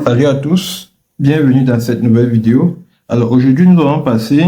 Salut à tous, bienvenue dans cette nouvelle vidéo. Alors aujourd'hui, nous allons passer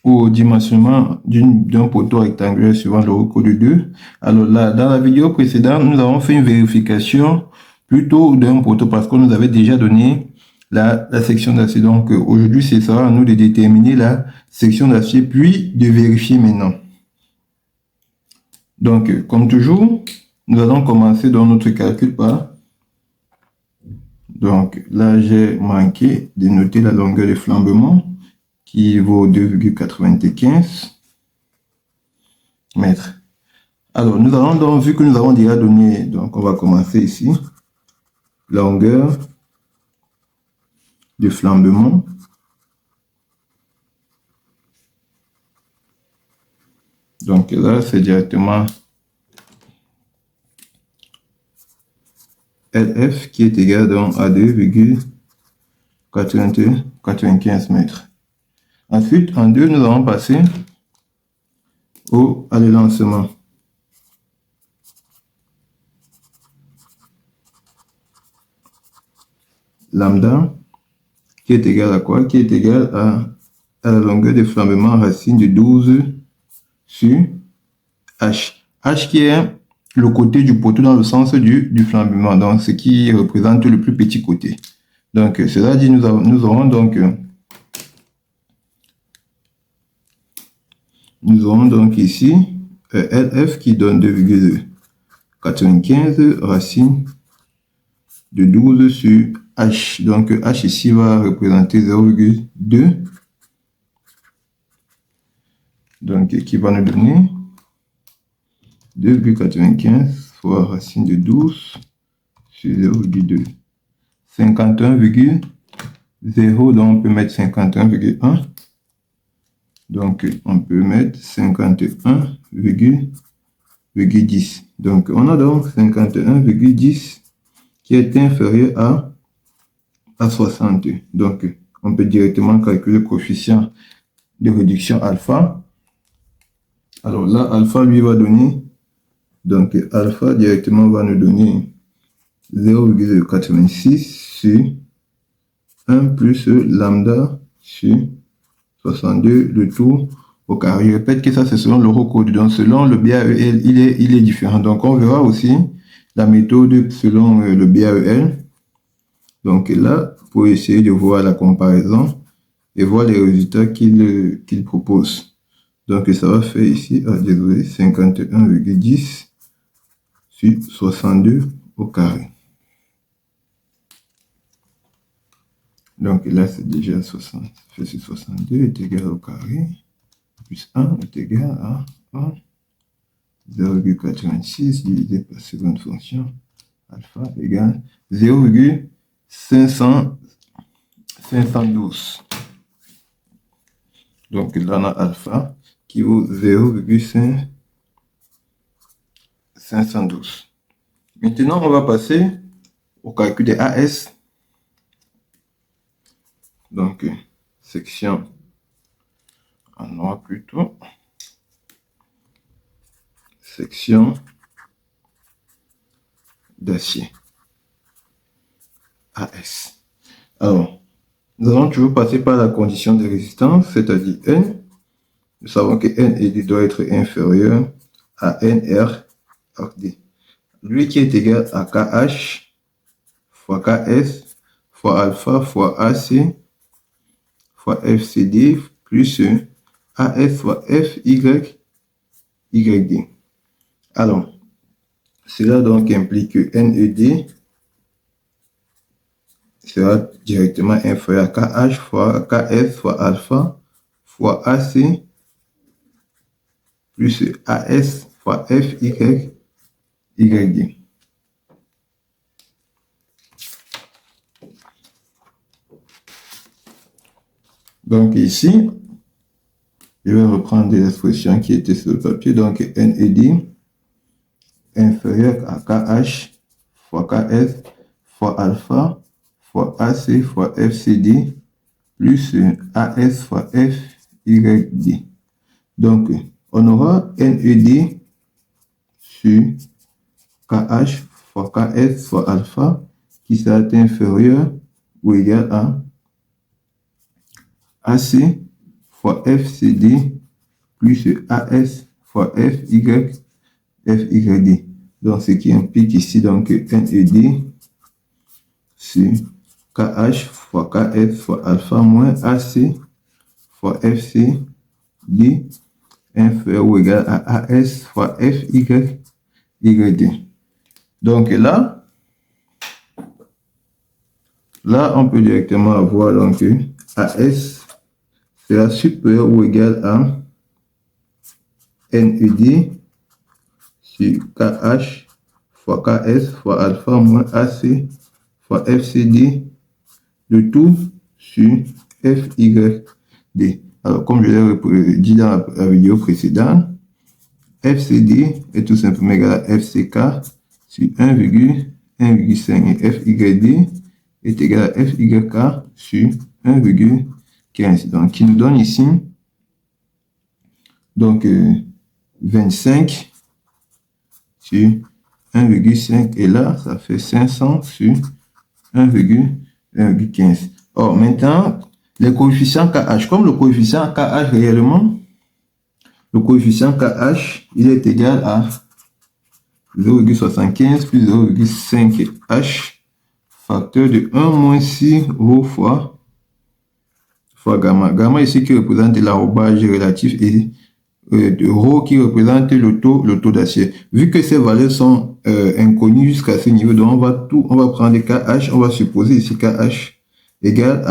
au dimensionnement d'un poteau rectangulaire suivant le recours de 2. Alors là, dans la vidéo précédente, nous avons fait une vérification plutôt d'un poteau parce qu'on nous avait déjà donné la section d'acier. Donc aujourd'hui, ce sera à nous de déterminer la section d'acier puis de vérifier maintenant. Donc comme toujours, nous allons commencer dans notre calcul par... Donc là, j'ai manqué de noter la longueur de flambement qui vaut 2,95 mètres. Alors, nous allons donc, vu que nous avons déjà donné, donc on va commencer ici, longueur de flambement. Donc là, c'est directement LF qui est égal donc à 2,95 mètres. Ensuite, en 2, nous allons passer à l'élancement. Lambda qui est égal à quoi? Qui est égal à la longueur de flambement racine de 12 sur H. H qui est le côté du poteau dans le sens du flambement, donc ce qui représente le plus petit côté. Donc cela dit, nous aurons donc ici LF qui donne 2,95 racine de 12 sur H. Donc H ici va représenter 0,2. Donc qui va nous donner 2,95 fois racine de 12 sur 0,2. 51,0, donc on peut mettre 51,1. Donc on peut mettre 51,10. Donc on a donc 51,10 qui est inférieur à 60. Donc on peut directement calculer le coefficient de réduction alpha. Alors là, alpha lui va donner, donc alpha directement va nous donner 0,86 sur 1 plus lambda sur 62, le tout au carré. Je répète que ça c'est selon l'eurocode. Donc selon le BAEL, il est différent. Donc on verra aussi la méthode selon le BAEL. Donc là, pour essayer de voir la comparaison et voir les résultats qu'il propose. Donc ça va faire ici, désolé, 51,10 sur 62 au carré. Donc là, c'est déjà 60. Fait sur 62 est égal au carré, plus 1 est égal à 1. 0,86 divisé par seconde fonction alpha égale 0,512. Donc là, on a alpha qui vaut 0,512. Maintenant, on va passer au calcul des AS. Donc, section en noir plutôt. Section d'acier. AS. Alors, nous allons toujours passer par la condition de résistance, c'est-à-dire N. Nous savons que NED doit être inférieur à NR RD. Lui qui est égal à KH fois KS fois alpha fois AC fois FCD plus AS fois FY YD. Alors, cela donc implique que NED sera directement inférieur à KH fois KS fois alpha fois AC plus AS fois FY YD. Donc ici, je vais reprendre des expressions qui étaient sur le papier. Donc NED inférieur à KH fois KS fois alpha fois AC fois FCD plus AS fois FYD. Donc on aura NED sur KH fois KS fois alpha qui sera inférieur ou égal à AC fois FCD plus AS fois FYD. Donc, ce qui implique ici, donc, NED sur KH fois KF fois alpha moins AC fois FCD inférieur ou égal à AS fois FYD. Donc, là, on peut directement avoir, donc, AS sera supérieur ou égal à NED sur KH fois KS fois alpha moins AC fois FCD, le tout sur FYD. Alors, comme je l'ai dit dans la vidéo précédente, FCD est tout simplement égal à FCK sur 1,5 et FYD est égal à FYK sur 1,15. Donc, qui nous donne ici donc 25 sur 1,5 et là, ça fait 500 sur 1,15. Or, maintenant, les coefficients KH, comme le coefficient KH réellement, le coefficient KH, il est égal à 0,75 plus 0,5H facteur de 1 moins 6 rho fois gamma. Gamma ici qui représente l'arrobage relatif et de rho qui représente le taux d'acier. Vu que ces valeurs sont inconnues jusqu'à ce niveau, donc on va prendre KH, on va supposer ici KH égale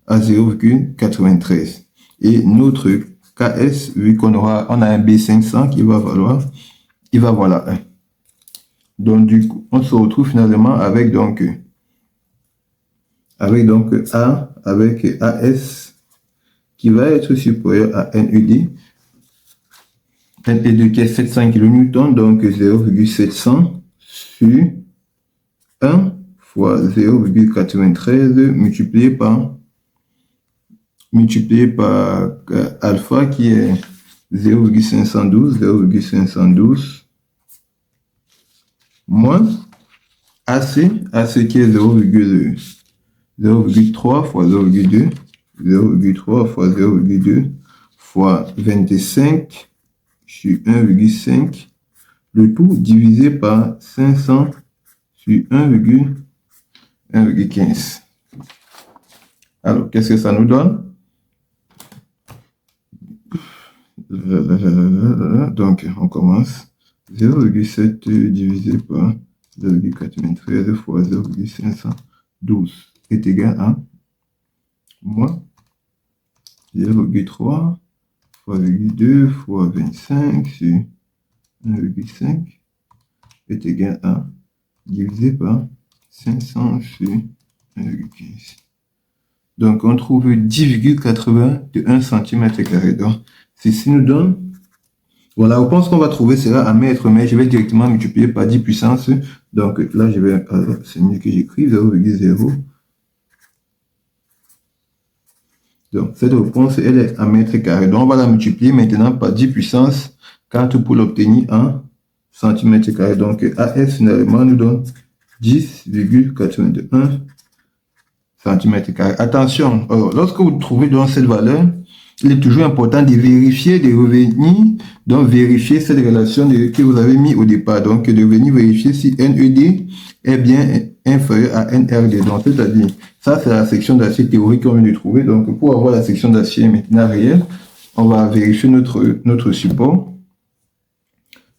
à 0,93. Et notre KS, vu on a un B500 qui va valoir, il va valoir 1. Donc du coup, on se retrouve finalement avec donc avec AS qui va être supérieur à NED. NED qui est 700 kN, donc 0,700 sur 1 fois 0,93 multiplié par alpha qui est 0,512 moins AC qui est 0,3 fois 0,2 fois 0,2 fois 25 sur 1,5, le tout divisé par 500 sur 1,15. Alors, qu'est-ce que ça nous donne? Donc, on commence. 0,7 divisé par 0,93 fois 0,512 est égal à moins 0,3 fois 0,2 fois 25 sur 1,5 est égal à divisé par 500 sur 1,15. Donc, on trouve 10,81 cm². Donc, ceci nous donne, voilà, la réponse qu'on va trouver sera à mètre, mais je vais directement multiplier par 10 puissance. Donc, là, je vais, c'est mieux que j'écris 0,0. Donc, cette réponse, elle est à mètre carré. Donc, on va la multiplier maintenant par 10 puissance 4 pour l'obtenir en centimètre carré. Donc, AS finalement nous donne 10,81 cm². Attention, lorsque vous trouvez dans cette valeur, il est toujours important de vérifier, de revenir, donc vérifier cette relation que vous avez mis au départ. Donc, de venir vérifier si NED est bien inférieur à NRD. Donc, c'est-à-dire, ça, c'est la section d'acier théorique qu'on vient de trouver. Donc, pour avoir la section d'acier maintenant réelle, on va vérifier notre support.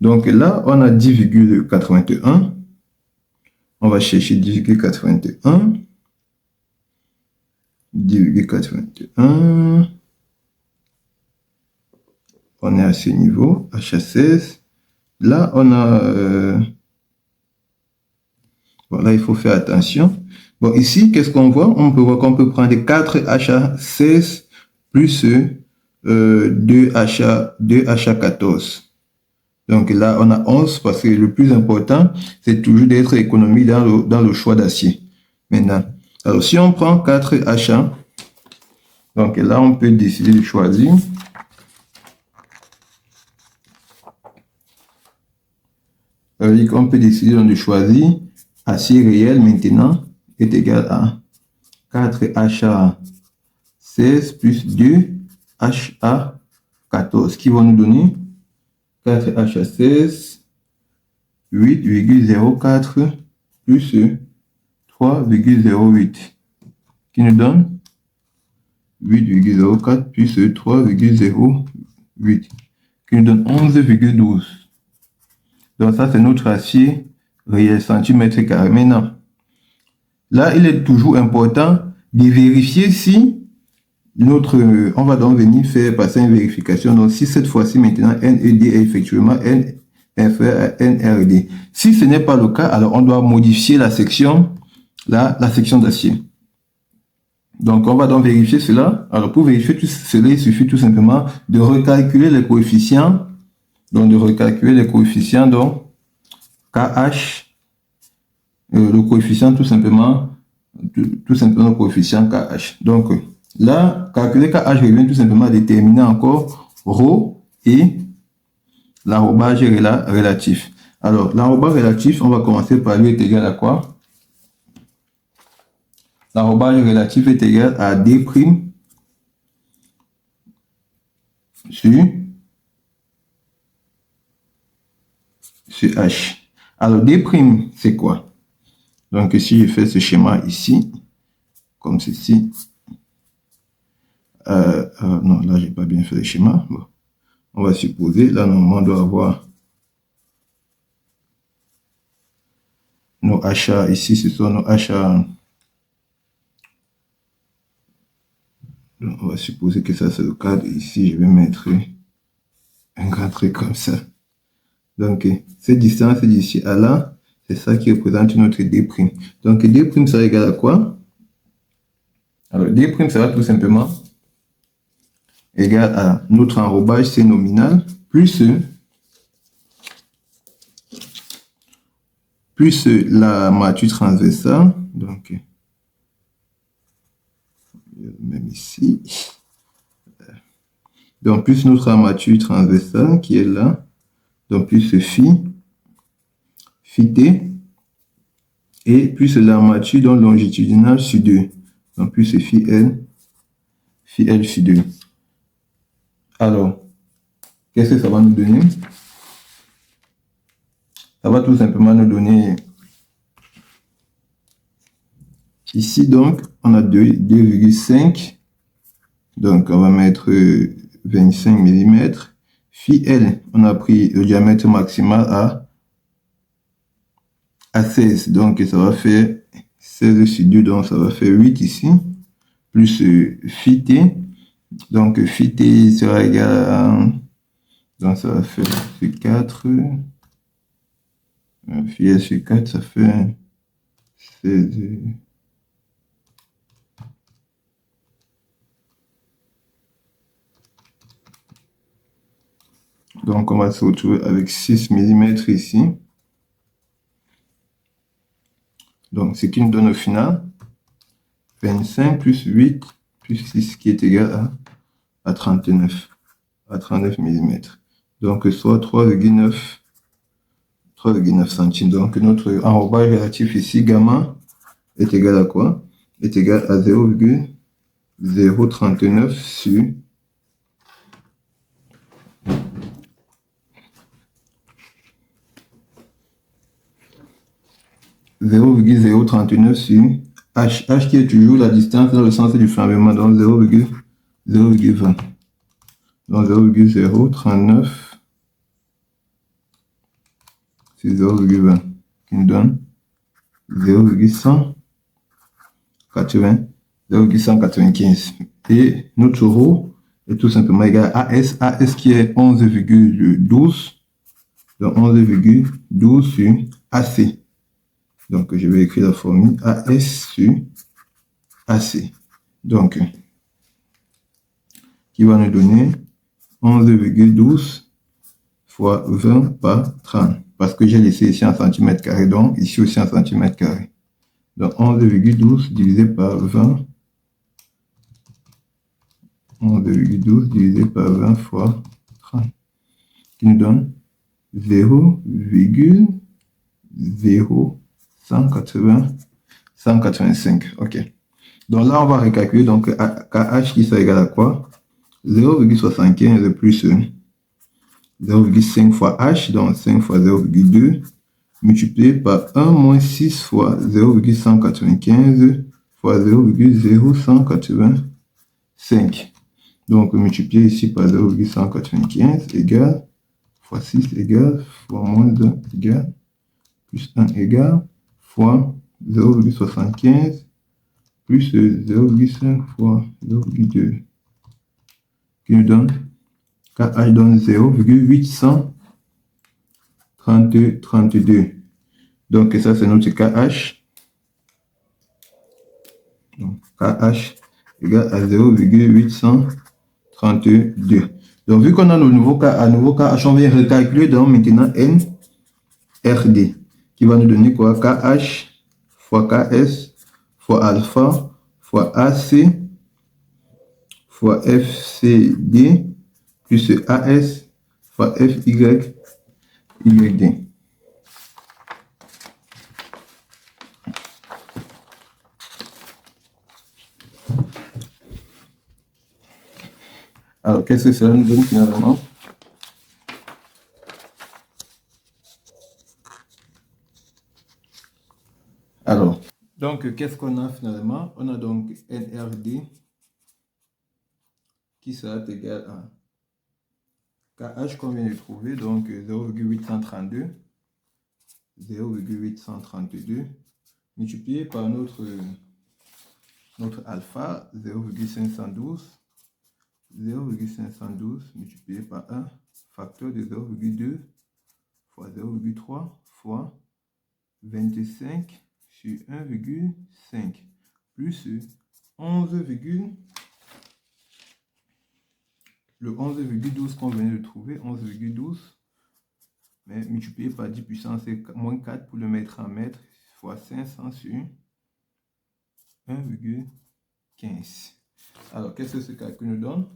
Donc, là, on a 10,81. On va chercher 10,81. 10,81. On est à ce niveau, HA16. Là, on a... bon, là, il faut faire attention. Bon, ici, qu'est-ce qu'on voit? On peut voir qu'on peut prendre 4 HA16 plus 2 HA14. Donc là, on a 11 parce que le plus important, c'est toujours d'être économique dans le choix d'acier. Maintenant, alors si on prend 4 HA, donc là, on peut décider de choisir. On peut décider de choisir acier réel maintenant est égal à 4HA16 plus 2HA14 qui vont nous donner 4HA16 8,04 plus 3,08 qui nous donne 8,04 plus 3,08 qui nous donne 11,12. Donc ça c'est notre acier réel centimètre carré. Maintenant, là il est toujours important de vérifier si on va donc venir faire passer une vérification. Donc si cette fois-ci maintenant NED est effectivement inférieur à NRD. Si ce n'est pas le cas, alors on doit modifier la section d'acier. Donc, on va donc vérifier cela. Alors, pour vérifier tout cela, il suffit tout simplement de recalculer les coefficients. Donc, KH, le coefficient tout simplement le coefficient KH. Donc, là, calculer KH revient tout simplement à déterminer encore ρ et l'arrobase relatif. Alors, l'arrobase relatif, on va commencer par lui est égal à quoi? L'arrobase relatif est égal à D' sur H. Alors, D' c'est quoi? Donc, si je fais ce schéma ici, comme ceci, non, là, j'ai pas bien fait le schéma. Bon. On va supposer, là, normalement, on doit avoir nos HA, ici, ce sont nos HA. Donc, on va supposer que ça, c'est le cadre. Ici, je vais mettre un grand trait comme ça. Donc, cette distance d'ici à là, c'est ça qui représente notre D'. Donc, D' sera égal à quoi? Alors, D' sera tout simplement égal à notre enrobage, c'est nominal, plus la matrice transversale. Donc, même ici. Donc, plus notre armature transversale qui est là. Donc, plus phi t. Et plus l'armature donc longitudinale sur 2. Donc, plus phi L sur 2. Alors, qu'est-ce que ça va nous donner? Ça va tout simplement nous donner ici, donc, on a 2,5. Donc, on va mettre 25 mm. Phi L, on a pris le diamètre maximal à 16. Donc, ça va faire 16 sur 2, donc ça va faire 8 ici. Plus phi T. Donc, phi T sera égal à... Donc, ça va faire sur 4. Phi L sur 4, ça fait 16... Donc, on va se retrouver avec 6 mm ici. Donc, ce qui nous donne au final 25 plus 8 plus 6 qui est égal à 39 mm. Donc, soit 3,9 centimes. Donc, notre enrobage relatif ici, gamma, est égal à quoi? Est égal à 0,039 sur 0,039 sur H. H qui est toujours la distance dans le sens du flamboiement, donc 0,20. Donc 0,039 sur 0,20 qui nous donne 0,195. Et notre ρ est tout simplement égal à AS. AS qui est 11,12. Donc 11,12 sur AC. Donc, je vais écrire la formule AS sur AC. Donc, qui va nous donner 11,12 fois 20 par 30. Parce que j'ai laissé ici en centimètres carrés, donc ici aussi en centimètres carrés. Donc, 11,12 divisé par 20. 11,12 divisé par 20 fois 30. Qui nous donne 0,0185. Ok. Donc là, on va recalculer. Donc KH qui sera égal à quoi? 0,75 plus 0,5 fois H, donc 5 fois 0,2, multiplié par 1 moins 6 fois 0,195 fois 0,0185. Donc, multiplier ici par 0,195 égale, fois 6 égale, fois moins 1 égale, plus 1 égale, fois 0,75 plus 0,5 fois 0,2, qui nous donne, KH donne 0,832. Donc, ça, c'est notre KH. Donc, KH égale à 0,832. Donc, vu qu'on a le nouveau KH, on vient recalculer donc maintenant NRD, qui va nous donner quoi? KH fois KS fois alpha fois AC fois FCD plus AS fois FY YD. Alors, qu'est-ce que cela nous donne finalement? Alors, donc, qu'est-ce qu'on a finalement? On a donc NRD qui sera égal à KH qu'on vient de trouver, donc 0,832 multiplié par notre alpha 0,512 multiplié par 1 facteur de 0,2 fois 0,3 fois 25 sur 1,5 plus 11,12 qu'on venait de trouver, 11,12, mais multiplié par 10 puissance moins 4 pour le mettre en mètres, fois 500 sur 1,15. Alors, qu'est-ce que ce calcul nous donne?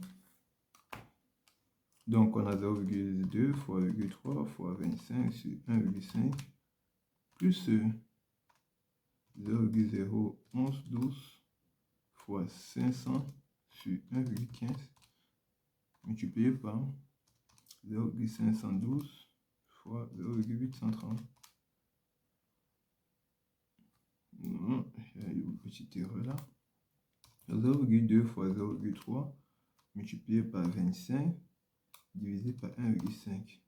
Donc, on a 0,2 fois 0,3 fois 25 sur 1,5 plus 0,01112 fois 500 sur 1,15 multiplié par 0,512 fois 0,830. Non, j'ai eu une petite erreur là. 0,2 fois 0,3 multiplié par 25 divisé par 1,5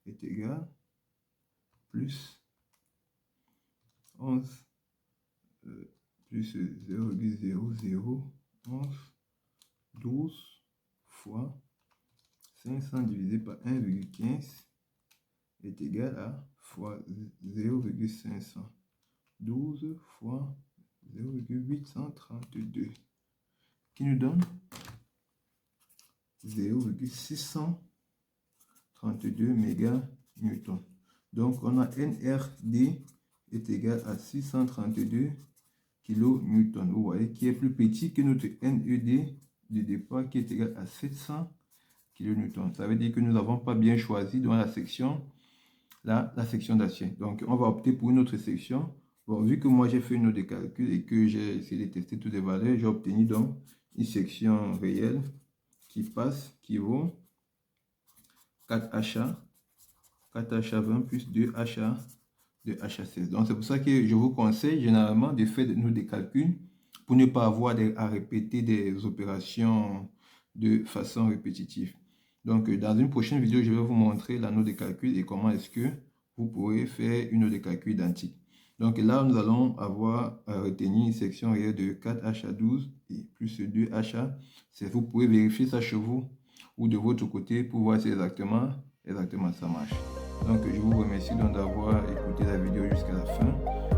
est égal plus 11 plus 0,001112 fois 500 divisé par 1,15 est égal à fois 0,512 fois 0,832 qui nous donne 0,632 méganewtons. Donc, on a NRD est égal à 632 kilonewtons. Vous voyez, qui est plus petit que notre NED de départ qui est égal à 700 kilonewtons. Ça veut dire que nous n'avons pas bien choisi dans la section, la section d'acier. Donc, on va opter pour une autre section. Bon, vu que moi j'ai fait une autre calcul et que j'ai essayé de tester toutes les valeurs, j'ai obtenu donc une section réelle qui passe, qui vaut 4HA, 4HA20 plus 2HA, 2HA16. Donc, c'est pour ça que je vous conseille généralement de faire des calculs pour ne pas avoir à répéter des opérations de façon répétitive. Donc, dans une prochaine vidéo, je vais vous montrer la note de calcul et comment est-ce que vous pourrez faire une note de calcul identique. Donc là, nous allons avoir à retenir une section réelle de 4HA12 et plus 2HA. Vous pouvez vérifier ça chez vous ou de votre côté pour voir si exactement ça marche. Donc, je vous remercie d'avoir écouté la vidéo jusqu'à la fin.